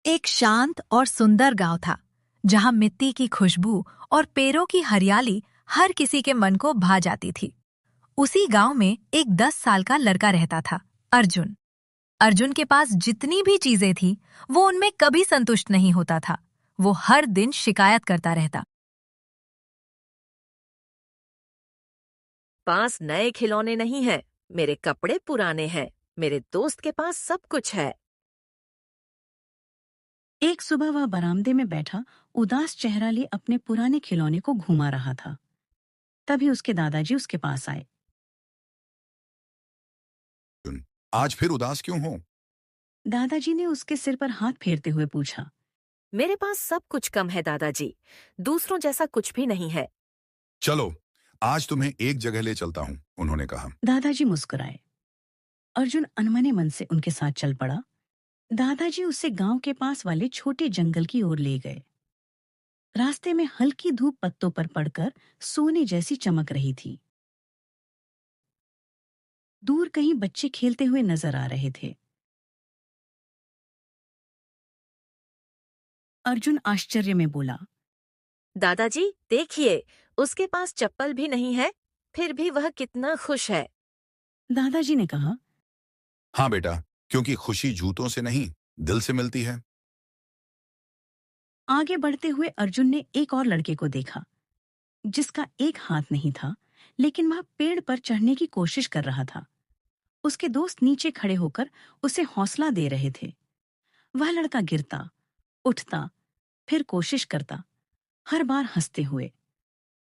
एक शांत और सुंदर गांव था जहां मिट्टी की खुशबू और पेड़ों की हरियाली हर किसी के मन को भा जाती थी। उसी गांव में एक 10 साल का लड़का रहता था, अर्जुन। अर्जुन के पास जितनी भी चीजें थी, वो उनमें कभी संतुष्ट नहीं होता था। वो हर दिन शिकायत करता रहता। पास नए खिलौने नहीं हैं, मेरे कपड़े पुराने हैं, मेरे दोस्त के पास सब कुछ है। एक सुबह वह बरामदे में बैठा उदास चेहरा लिए अपने पुराने खिलौने को घुमा रहा था। तभी उसके दादाजी उसके पास आए। आज फिर उदास क्यों हो? दादाजी ने उसके सिर पर हाथ फेरते हुए पूछा। मेरे पास सब कुछ कम है दादाजी, दूसरों जैसा कुछ भी नहीं है। चलो, आज तुम्हें एक जगह ले चलता हूँ, उन्होंने कहा। दादाजी मुस्कुराए। अर्जुन अनमने मन से उनके साथ चल पड़ा। दादाजी उसे गांव के पास वाले छोटे जंगल की ओर ले गए। रास्ते में हल्की धूप पत्तों पर पड़कर सोने जैसी चमक रही थी। दूर कहीं बच्चे खेलते हुए नजर आ रहे थे। अर्जुन आश्चर्य में बोला। दादाजी देखिए, उसके पास चप्पल भी नहीं है, फिर भी वह कितना खुश है। दादाजी ने कहा। हाँ बेटा, क्योंकि खुशी जूतों से नहीं, दिल से मिलती है। आगे बढ़ते हुए अर्जुन ने एक और लड़के को देखा, जिसका एक हाथ नहीं था, लेकिन वह पेड़ पर चढ़ने की कोशिश कर रहा था। उसके दोस्त नीचे खड़े होकर उसे हौसला दे रहे थे। वह लड़का गिरता, उठता, फिर कोशिश करता, हर बार हंसते हुए।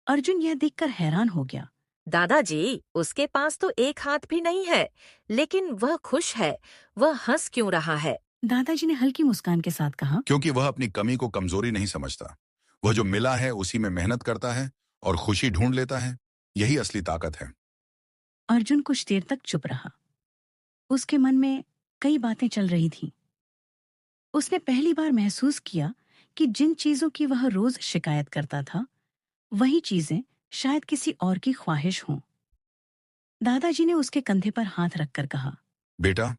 अर्जुन यह देखकर हैरान हो गया। दादाजी, उसके पास तो एक हाथ भी नहीं है, लेकिन वह खुश है। वह हंस क्यों रहा है? दादाजी ने हल्की मुस्कान के साथ कहा। क्योंकि वह अपनी कमी को कमजोरी नहीं समझता। वह जो मिला है उसी में मेहनत करता है और खुशी ढूंढ लेता है। यही असली ताकत है। अर्जुन कुछ देर तक चुप रहा। उसके मन में कई बातें चल रही थीं। उसने पहली बार महसूस किया कि जिन चीजों की वह रोज शिकायत करता था, वही चीजें शायद किसी और की ख्वाहिश हों। दादाजी ने उसके कंधे पर हाथ रखकर कहा। बेटा,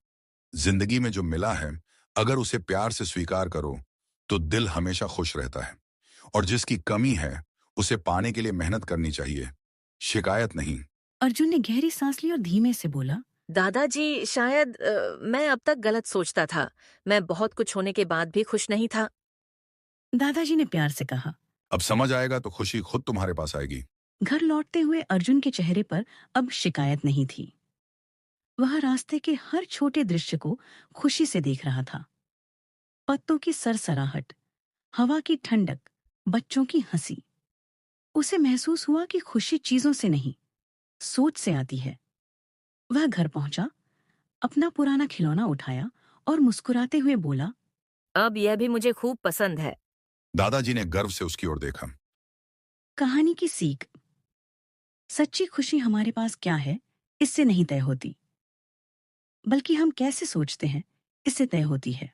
जिंदगी में जो मिला है, अगर उसे प्यार से स्वीकार करो, तो दिल हमेशा खुश रहता है। और जिसकी कमी है, उसे पाने के लिए मेहनत करनी चाहिए, शिकायत नहीं। अर्जुन ने गहरी सांस ली और धीमे से बोला। दादाजी, शायद मैं अब तक गलत सोचता था। मैं बहुत कुछ होने के बाद भी खुश नहीं था। दादाजी ने प्यार से कहा। अब समझ आएगा तो खुशी खुद तुम्हारे पास आएगी। घर लौटते हुए अर्जुन के चेहरे पर अब शिकायत नहीं थी। वह रास्ते के हर छोटे दृश्य को खुशी से देख रहा था। पत्तों की सरसराहट, हवा की ठंडक, बच्चों की हंसी। उसे महसूस हुआ कि खुशी चीजों से नहीं, सोच से आती है। वह घर पहुंचा, अपना पुराना खिलौना उठाया और मुस्कुराते हुए बोला। अब यह भी मुझे खूब पसंद है। दादाजी ने गर्व से उसकी ओर देखा। कहानी की सीख। सच्ची खुशी हमारे पास क्या है, इससे नहीं तय होती, बल्कि हम कैसे सोचते हैं, इससे तय होती है।